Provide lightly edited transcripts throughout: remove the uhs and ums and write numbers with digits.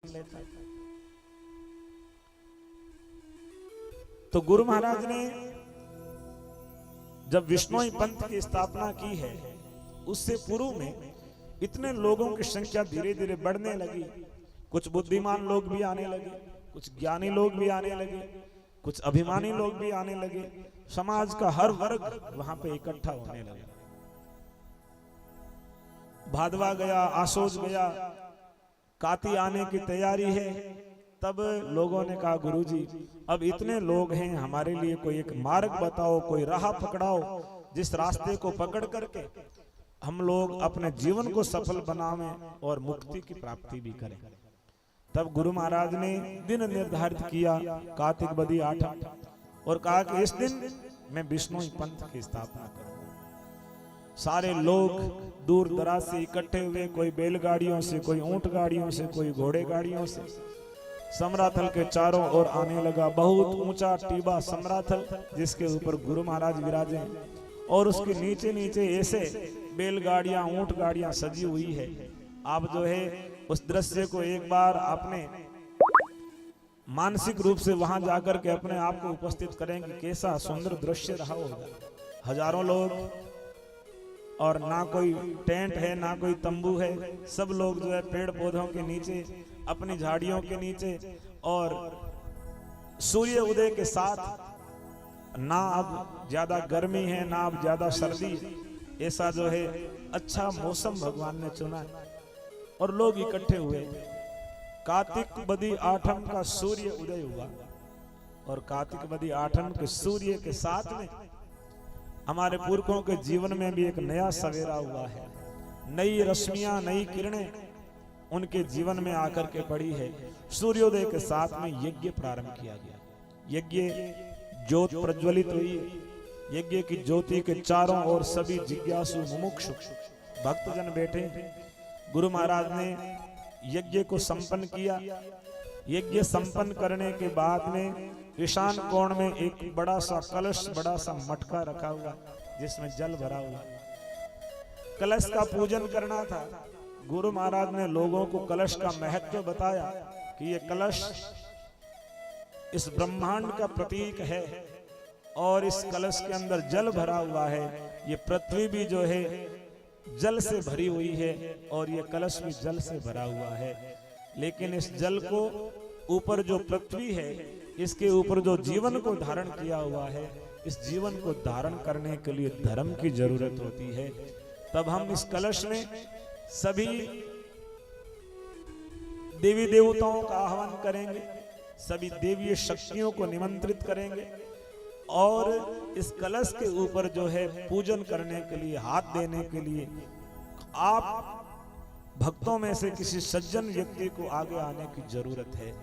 लेता है। तो गुरु महाराज ने जब विश्नोई पंथ की स्थापना की है, उससे पूर्व में इतने लोगों की संख्या धीरे धीरे बढ़ने लगी। कुछ बुद्धिमान लोग भी आने लगे, कुछ ज्ञानी लोग भी आने लगे, कुछ अभिमानी लोग भी आने लगे। समाज का हर वर्ग वहां पे इकट्ठा होने लगा। भादवा गया, आसोज गया, काती आने की तैयारी है। तब लोगों ने कहा, गुरुजी अब इतने लोग हैं, हमारे लिए कोई एक मार्ग बताओ, कोई राह पकड़ाओ, जिस रास्ते को पकड़ करके हम लोग अपने जीवन को सफल बनावें और मुक्ति की प्राप्ति भी करें। तब गुरु महाराज ने दिन निर्धारित किया, कार्तिक बदी 8, और कहा कि इस दिन मैं विश्नोई पंथ की स्थापना करूंगा। सारे लोग दूर दराज से इकट्ठे हुए, कोई बैलगाड़ियों से, कोई ऊंट गाड़ियों से, कोई घोड़े गाड़ियों से। समराथल के चारों ओर आने लगा। बहुत ऊंचा टीबा समराथल, जिसके ऊपर गुरु महाराज विराजे, और उसके नीचे नीचे ऐसे बैलगाड़ियां, ऊंट गाड़ियां सजी हुई है। आप जो है उस दृश्य को एक बार अपने मानसिक रूप से वहां जाकर के अपने आप को उपस्थित करेंगे, कैसा सुंदर दृश्य रहा होगा। हजारों लोग, और ना कोई टेंट है, ना कोई तंबू है, सब लोग जो है पेड़ पौधों के नीचे, अपनी झाड़ियों के नीचे, और सूर्य उदय के साथ, ना अब ज्यादा गर्मी है ना अब ज्यादा सर्दी, ऐसा जो है अच्छा मौसम भगवान ने चुना है, और लोग इकट्ठे हुए। कार्तिक बदी 8 का सूर्य उदय हुआ, और कार्तिक बदी 8 के सूर्य के साथ में हमारे पुरखों के जीवन में भी एक नया सवेरा हुआ है। नई रश्मियां, नई किरणें उनके जीवन में आकर के पड़ी है। सूर्योदय के साथ में यज्ञ प्रारंभ किया गया। यज्ञ ज्योत प्रज्वलित हुई। यज्ञ की ज्योति के चारों ओर सभी जिज्ञासु, मुमुक्षु भक्तजन बैठे। गुरु महाराज ने यज्ञ को संपन्न किया। यज्ञ संपन्न करने के बाद में ईशान कोण में एक बड़ा सा कलश, बड़ा सा मटका रखा हुआ, जिसमें जल भरा हुआ। कलश का पूजन करना था। गुरु महाराज ने लोगों को कलश का महत्व बताया कि ये कलश इस ब्रह्मांड का प्रतीक है, और इस कलश के अंदर जल भरा हुआ है। ये पृथ्वी भी जो है जल से भरी हुई है, और ये कलश भी जल से भरा हुआ है। लेकिन इस जल को ऊपर जो पृथ्वी है, इसके ऊपर जो जीवन को धारण किया हुआ है, इस जीवन को धारण करने के लिए धर्म की जरूरत होती है। तब हम इस कलश में सभी देवी देवताओं का आह्वान करेंगे, सभी देवीय शक्तियों को निमंत्रित करेंगे, और इस कलश के ऊपर जो है पूजन करने के लिए, हाथ देने के लिए आप भक्तों में से किसी सज्जन व्यक्ति को आगे आने की जरूरत है,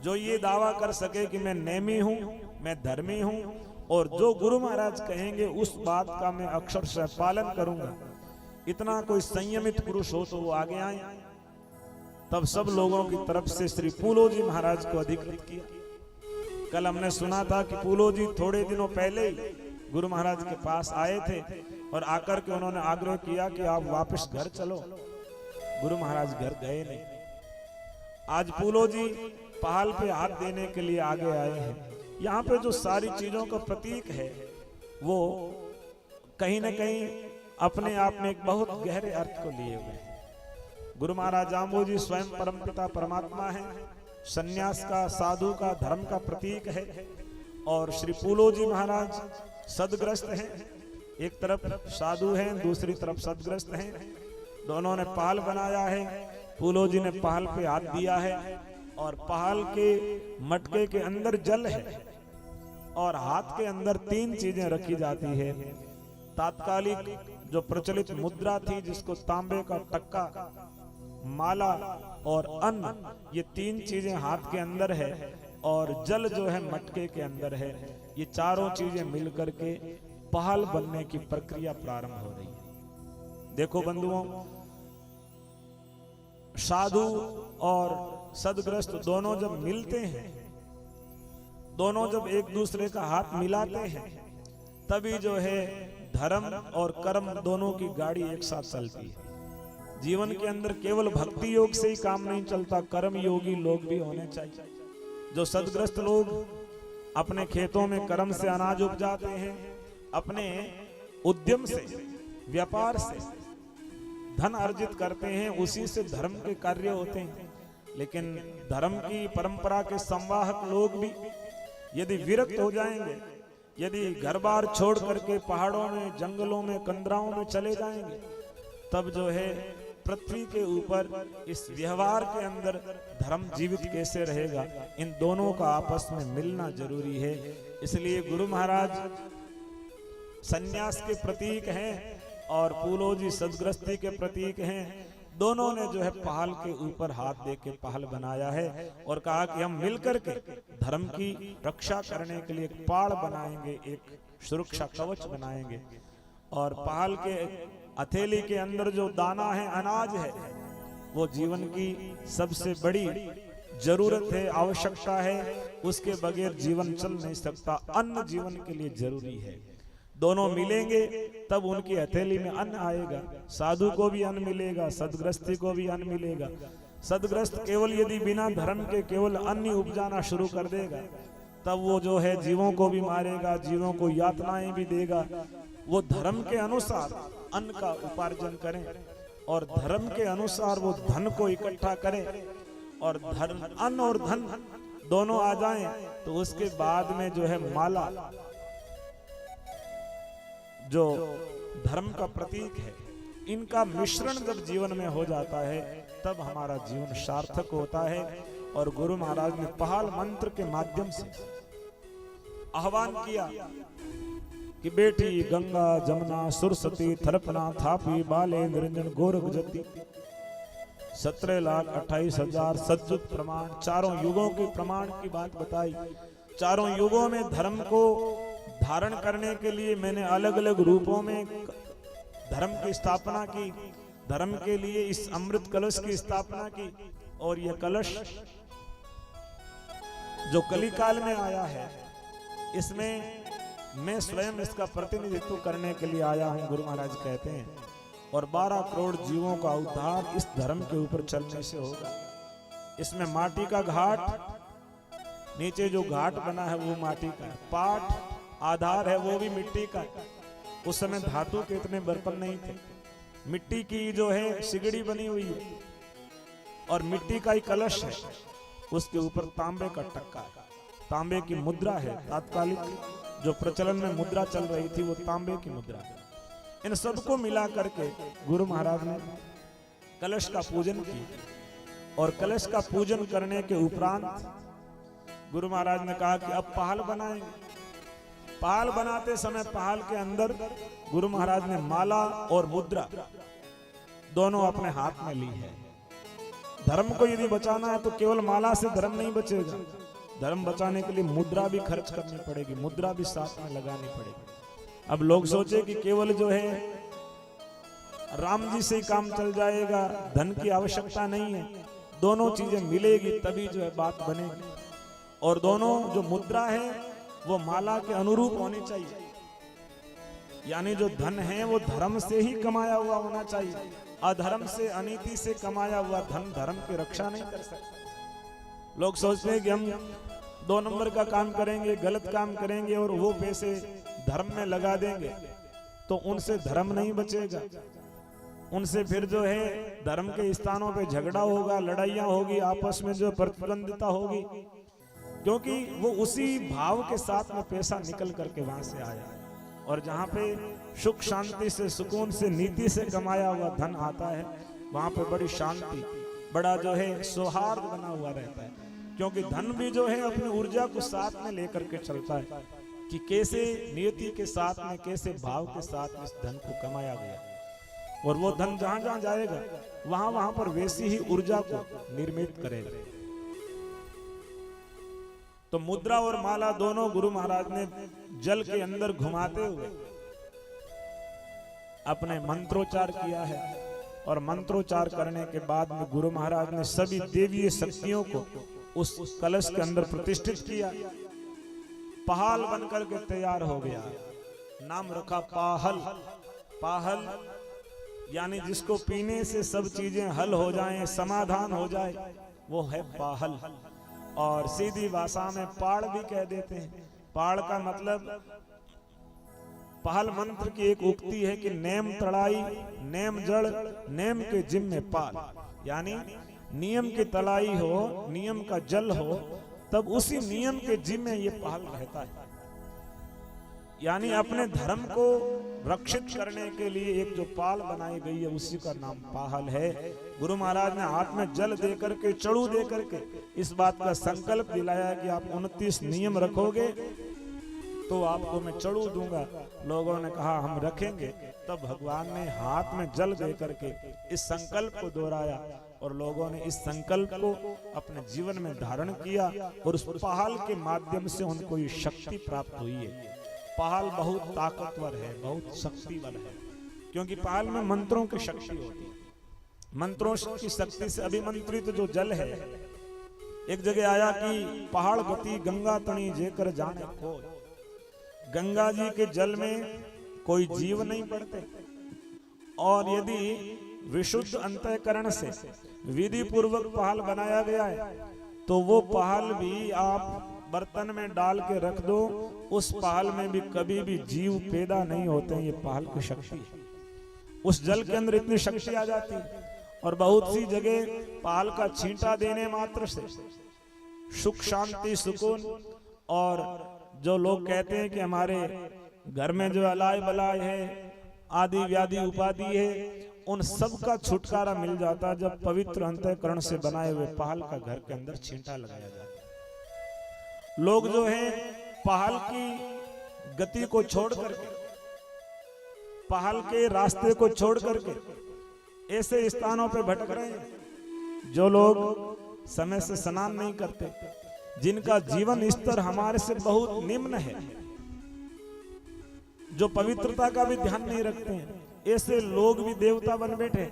जो ये दावा कर सके कि मैं नेमी हूं, मैं धर्मी हूं, और जो गुरु महाराज कहेंगे उस बात का मैं अक्षरशः पालन करूंगा। इतना कोई संयमित पुरुष हो तो वो आगे आए। तब सब लोगों की तरफ से श्री पूलोजी महाराज को अधिकृत किया। कल हमने सुना था कि पूलोजी थोड़े दिनों पहले ही गुरु महाराज के पास आए थे, और आकर के उन्होंने आग्रह किया कि आप वापस घर चलो। गुरु महाराज घर गए नहीं। आज पूलोजी पहाल पे हाथ देने के लिए आगे आए हैं। यहाँ पे जो सारी चीजों का प्रतीक है, वो कहीं न कहीं अपने आप में एक बहुत गहरे अर्थ को लिए हुए हैं। गुरु महाराज जाम्बोजी स्वयं परमपिता परमात्मा है, सन्यास का, साधु का, धर्म का प्रतीक है। और श्री पूलोजी महाराज सदग्रस्त हैं। एक तरफ साधु हैं, दूसरी तरफ सदग्रस्त हैं। दोनों ने पहाल बनाया है। पूलोजी ने पहाल पे हाथ दिया है, और पहाल के मटके के अंदर जल है, और हाथ के अंदर 3 चीजें रखी जाती है। तात्कालिक जो प्रचलित मुद्रा थी, जिसको तांबे का टक्का, माला और अन्न, ये 3 चीजें हाथ के अंदर है, और जल जो है मटके के अंदर है। ये चारों चीजें मिलकर के पहाल बनने की प्रक्रिया प्रारंभ हो रही है। देखो बंधुओं, साधु और सदग्रस्त दोनों जब मिलते हैं, दोनों जब एक दूसरे का हाथ मिलाते हैं, तभी जो है धर्म और कर्म दोनों की गाड़ी एक साथ चलती है। जीवन के अंदर केवल भक्ति योग से ही काम नहीं चलता, कर्म योगी लोग भी होने चाहिए। जो सदग्रस्त लोग अपने खेतों में कर्म से अनाज उपजाते हैं, अपने उद्यम से, व्यापार से धन अर्जित करते हैं, उसी से धर्म के कार्य होते हैं। लेकिन धर्म की परंपरा के संवाहक लोग भी यदि विरक्त हो जाएंगे, यदि घर बार छोड़ करके पहाड़ों में, जंगलों में, कंदराओं में चले जाएंगे, तब जो है पृथ्वी के ऊपर इस व्यवहार के अंदर धर्म जीवित कैसे रहेगा। इन दोनों का आपस में मिलना जरूरी है। इसलिए गुरु महाराज सन्यास के प्रतीक हैं और फूलो जी सदग्रस्ती के प्रतीक हैं। दोनों ने जो है पहाल के ऊपर हाथ दे के पहाल बनाया है और कहा कि हम मिलकर के धर्म की रक्षा करने के लिए एक पाड़ बनाएंगे, एक सुरक्षा कवच बनाएंगे। और पहाल के हथेली के अंदर जो दाना है, अनाज है, वो जीवन की सबसे बड़ी जरूरत है, आवश्यकता है। उसके बगैर जीवन चल नहीं सकता। अन्न जीवन के लिए जरूरी है। दोनों मिलेंगे तब उनकी हथेली में अन्न आएगा। साधु को भी अन्न मिलेगा, सदग्रस्ती को भी अन्न मिलेगा। सदग्रस्त केवल यदि बिना धर्म के केवल अन्न उपजाना शुरू कर देगा, तब वो जो है जीवों को भी मारेगा, जीवों को यातनाएं भी देगा। वो धर्म के अनुसार अन्न का उपार्जन करें और धर्म के अनुसार वो धन को इकट्ठा करें, और धर्म, अन्न और धन दोनों आ जाएं, तो उसके बाद में जो है माला, जो धर्म का प्रतीक है, इनका मिश्रण जब जीवन में हो जाता है, तब हमारा जीवन सार्थक होता है। और गुरु महाराज ने पहाल मंत्र के माध्यम से आह्वान किया कि बेटी गंगा जमुना सुरसती थरपना थापी बाले निरंजन गोरख जति 17,28,000 सच्चुत प्रमाण, चारों युगों के प्रमाण की बात बताई। चारों युगों में धर्म को धारण करने के लिए मैंने अलग अलग रूपों में धर्म की स्थापना की, धर्म के लिए इस अमृत कलश की स्थापना की। और यह कलश जो कलिकाल में आया है, इसमें मैं स्वयं इसका प्रतिनिधित्व करने के लिए आया हूं, गुरु महाराज कहते हैं। और 12 करोड़ जीवों का उद्धार इस धर्म के ऊपर चलने से होगा। इसमें माटी का घाट, नीचे जो घाट बना है वो माटी का है, पाठ आधार है वो भी मिट्टी का है। उस समय धातु के इतने बर्तन नहीं थे, मिट्टी की जो है सिगड़ी बनी हुई है और मिट्टी का ही कलश है, उसके ऊपर तांबे का टक्का है, तांबे की मुद्रा है। तात्कालिक जो प्रचलन में मुद्रा चल रही थी वो तांबे की मुद्रा है। इन सबको मिला करके गुरु महाराज ने कलश का पूजन किया। और कलश का पूजन करने के उपरांत गुरु महाराज ने कहा कि अब पहाल बनाएंगे। पहाल बनाते समय पहाल के अंदर गुरु महाराज ने माला और मुद्रा दोनों अपने हाथ में ली है। धर्म को यदि बचाना है तो केवल माला से धर्म नहीं बचेगा, धर्म बचाने के लिए मुद्रा भी खर्च करनी पड़ेगी, मुद्रा भी साथ में लगानी पड़ेगी। अब लोग सोचे कि केवल जो है राम जी से ही काम चल जाएगा, धन की आवश्यकता नहीं है। दोनों चीजें मिलेगी तभी जो है बात बनेगी। और दोनों जो मुद्रा है वो माला के अनुरूप होनी चाहिए, यानी जो धन है वो धर्म से ही कमाया हुआ होना चाहिए। अधर्म से, अनीति से कमाया हुआ धन धर्म की रक्षा नहीं कर सकता। लोग सोचते हैं कि हम 2 नंबर का काम करेंगे, गलत काम करेंगे और वो पैसे धर्म में लगा देंगे तो उनसे धर्म नहीं बचेगा। उनसे फिर जो है धर्म के स्थानों पे झगड़ा होगा, लड़ाइयाँ होगी, आपस में जो प्रतिद्वंदिता होगी, क्योंकि वो उसी भाव के साथ में पैसा निकल करके वहां से आया है। और जहाँ पे सुख शांति से, सुकून से, नीति से कमाया हुआ धन आता है, वहां पे बड़ी शांति, बड़ा जो है सौहार्द बना हुआ रहता है। क्योंकि धन भी जो है अपनी ऊर्जा को साथ में लेकर के चलता है कि कैसे नियति के साथ में, कैसे भाव के साथ इस धन को कमाया गया। और वो धन जहां जहां जाएगा वहां वहां पर वैसी ही ऊर्जा को निर्मित करेगा। तो मुद्रा और माला दोनों गुरु महाराज ने जल के अंदर घुमाते हुए अपने मंत्रोच्चार किया है। और मंत्रोच्चार करने के बाद में गुरु महाराज ने सभी देवीय शक्तियों को उस कलश के अंदर प्रतिष्ठित किया। पहाल बनकर के तैयार हो गया। नाम रखा पाहल। पाहल यानी जिसको पीने से सब चीजें हल हो जाएं, समाधान हो जाए, वो है पाहल। और सीधी भाषा में पाड़ भी कह देते हैं। पाड़ का मतलब, पाहल मंत्र की एक उक्ति है कि नेम तड़ाई नेम जड़ नेम के जिम में पाल, यानी नियम की तलाई हो, नियम का जल हो, तब उसी नियम के जिम में ये पाहल रहता है। यानी अपने धर्म को रक्षित करने के लिए एक जो पाल बनाई गई है उसी का नाम पाहल है। गुरु महाराज ने हाथ में जल दे करके, चड़ू दे करके इस बात का संकल्प दिलाया कि आप 29 नियम रखोगे तो आपको मैं चड़ू दूंगा। लोगों ने कहा हम रखेंगे। तब भगवान ने हाथ में जल दे करके इस संकल्प को दोहराया और लोगों ने इस संकल्प को अपने जीवन में धारण किया और उस पहाल के माध्यम से उनको ये शक्ति प्राप्त हुई है। पहाल बहुत ताकतवर है, बहुत शक्तिवर है, क्योंकि पहाल में मंत्रों की शक्ति होती है। मंत्रों की शक्ति से अभिमंत्रित जो जल है, एक जगह आया कि पहाड़ गति गंगा तणी जेकर जाने को, गंगा जी के जल में कोई जीव नहीं पड़ते, और यदि विशुद्ध अंतःकरण से विधि पूर्वक पहाल बनाया गया है तो वो पहाल भी आप बर्तन में डाल के रख दो, उस पहाल में भी कभी भी जीव पैदा नहीं होते हैं। ये पहाल की शक्ति है। उस जल के अंदर इतनी शक्ति आ जाती है। और बहुत सी जगह पहाल का छींटा देने मात्र से सुख शांति सुकून, और जो लोग कहते हैं कि हमारे घर में जो अलाय बलाय है, आदि व्याधि उपाधि है, उन सब का छुटकारा मिल जाता जब पवित्र अंतःकरण से बनाए हुए पहाल का घर के अंदर छींटा लगाया जाता। लोग जो है पहाल की गति को छोड़ करके, पहाल के रास्ते को छोड़ करके ऐसे स्थानों पे भटक रहे हैं। जो लोग समय से स्नान नहीं करते, जिनका जीवन स्तर हमारे से बहुत निम्न है, जो पवित्रता का भी ध्यान नहीं रखते हैं, ऐसे लोग भी देवता बन बैठे।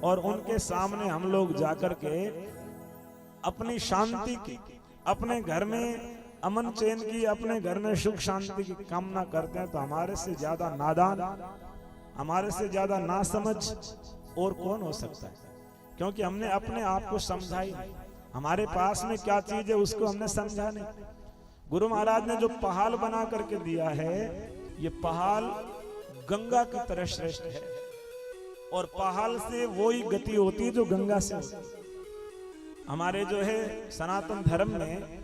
और उनके सामने हम लोग जाकर के अपनी शांति की, अपने घर में अमन चैन की, अपने घर में सुख शांति की कामना करते हैं, तो हमारे से ज्यादा नादान, हमारे से ज्यादा नासमझ और कौन हो सकता है? क्योंकि हमने अपने आप को समझा ही नहीं। हमारे पास में क्या चीज है उसको हमने समझा नहीं। गुरु महाराज ने जो पहाल बना करके दिया है, ये पहाल गंगा की तरह श्रेष्ठ है। और पहाल से वही गति होती है जो गंगा से होती है। हमारे जो है सनातन धर्म में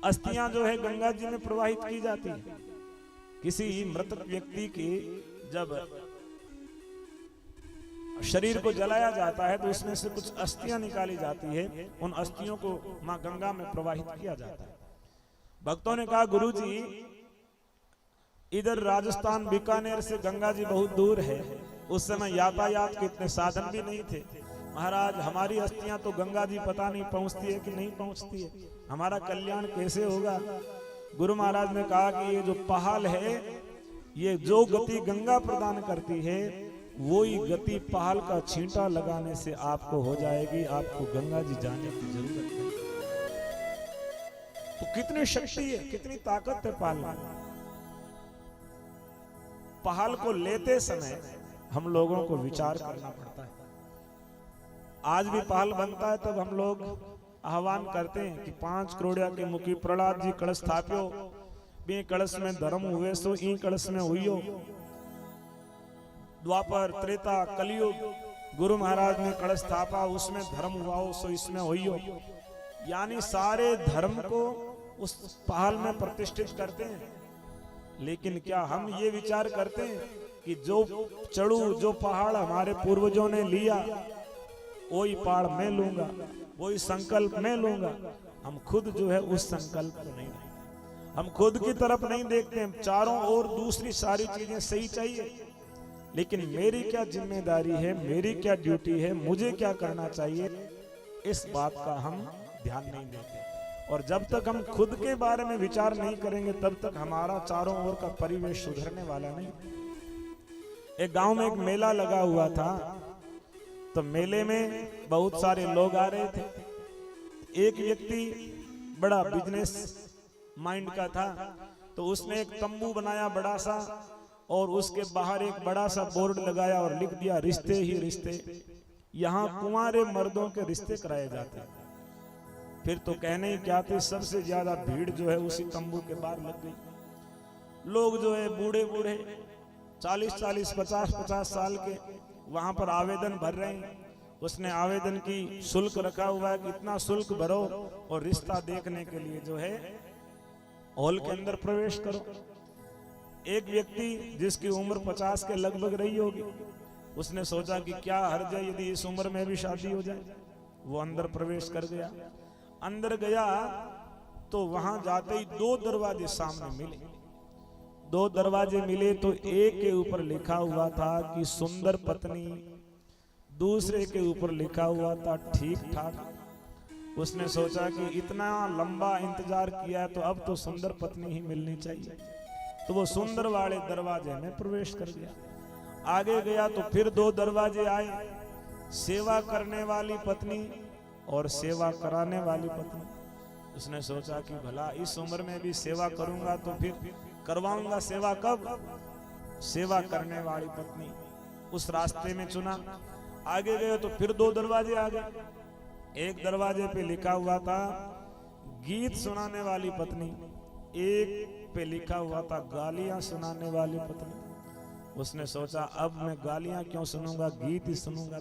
अस्थियां जो है गंगा जी में प्रवाहित की जाती है। किसी मृतक व्यक्ति की जब शरीर को जलाया जाता है तो उसमें से कुछ अस्थियां निकाली जाती है, उन अस्थियों को मां गंगा में प्रवाहित किया जाता है। भक्तों ने कहा गुरुजी, इधर राजस्थान बीकानेर से गंगा जी बहुत दूर है, उस समय यातायात के इतने साधन भी नहीं थे। महाराज हमारी अस्थियां तो गंगा जी पता नहीं पहुंचती है कि नहीं पहुंचती है, हमारा कल्याण कैसे होगा? गुरु महाराज ने कहा कि ये जो पहाल है, ये जो गति गंगा प्रदान करती है, वही गति पहाल का छींटा लगाने से आपको हो जाएगी। आपको गंगा जी जाने की जरूरत नहीं। तो कितनी शक्ति है, कितनी ताकत है पहाल में। पहाल को लेते समय हम लोगों को विचार करना पड़ता है। आज भी पहाल बनता है तब हम लोग आह्वान करते हैं कि 5 करोड़िया के मुखी प्रहलाद जी कलश स्थापियो, बे कलश में धर्म हुए सो ई कलश में हुइयो। द्वापर त्रेता कलयुग गुरु महाराज ने कलश स्थापा, उसमें धर्म हुआ हो सो इसमें हुइयो। यानी सारे धर्म को उस पहाल में प्रतिष्ठित करते हैं। लेकिन क्या हम ये विचार करते हैं कि जो चढ़ू, जो पहाड़ हमारे पूर्वजों ने लिया, वही पहाड़ मैं लूंगा, वही संकल्प मैं लूंगा? हम खुद जो है उस संकल्प को नहीं देखते, हम खुद की तरफ नहीं देखते हैं। चारों ओर दूसरी सारी चीजें सही चाहिए, लेकिन मेरी क्या जिम्मेदारी है, मेरी क्या ड्यूटी है, मुझे क्या करना चाहिए, इस बात का हम ध्यान नहीं देते। और जब तक हम खुद के बारे में विचार नहीं करेंगे, तब तक हमारा चारों ओर का परिवेश सुधरने वाला नहीं। एक गांव में एक मेला लगा हुआ था, तो मेले में बहुत सारे लोग आ रहे थे। एक व्यक्ति बड़ा बिजनेस माइंड का था, तो उसने एक तंबू बनाया बड़ा सा, और उसके बाहर एक बड़ा सा बोर्ड लगाया और लिख दिया रिश्ते ही रिश्ते, यहाँ कुंवारे मर्दों के रिश्ते कराए जाते। फिर तो कहने ही क्या थे, सबसे ज्यादा भीड़ जो है उसी तंबू के बाहर लग गई। लोग जो है बूढ़े बूढ़े 40-40, 50-50 साल के वहां पर आवेदन भर रहे हैं। उसने आवेदन की शुल्क रखा हुआ है कि इतना शुल्क भरो और रिश्ता देखने के लिए जो है हॉल के अंदर प्रवेश करो। एक व्यक्ति जिसकी उम्र 50 के लगभग रही होगी, उसने सोचा कि क्या हर्ज है यदि इस उम्र में भी शादी हो जाए। वो अंदर प्रवेश कर गया। अंदर गया तो वहां जाते ही 2 दरवाजे सामने मिले। 2 दरवाजे मिले तो एक के ऊपर लिखा हुआ था कि सुंदर पत्नी, दूसरे के ऊपर लिखा हुआ था ठीक ठाक। उसने सोचा कि इतना लंबा इंतजार किया तो अब तो सुंदर पत्नी ही मिलनी चाहिए, तो वो सुंदर वाले दरवाजे में प्रवेश कर गया। आगे गया तो फिर 2 दरवाजे आए, सेवा करने वाली पत्नी और सेवा कराने वाली पत्नी। उसने सोचा कि भला इस उम्र में भी सेवा करूंगा तो फिर करवाऊंगा सेवा कब, सेवा करने वाली पत्नी। उस रास्ते में चुना। आगे गए तो फिर 2 दरवाजे आ गए। एक दरवाजे पे लिखा हुआ था गीत सुनाने वाली पत्नी, एक पे लिखा हुआ था गालियां सुनाने वाली पत्नी। उसने सोचा अब मैं गालियां क्यों सुनूंगा, गीत ही सुनूंगा।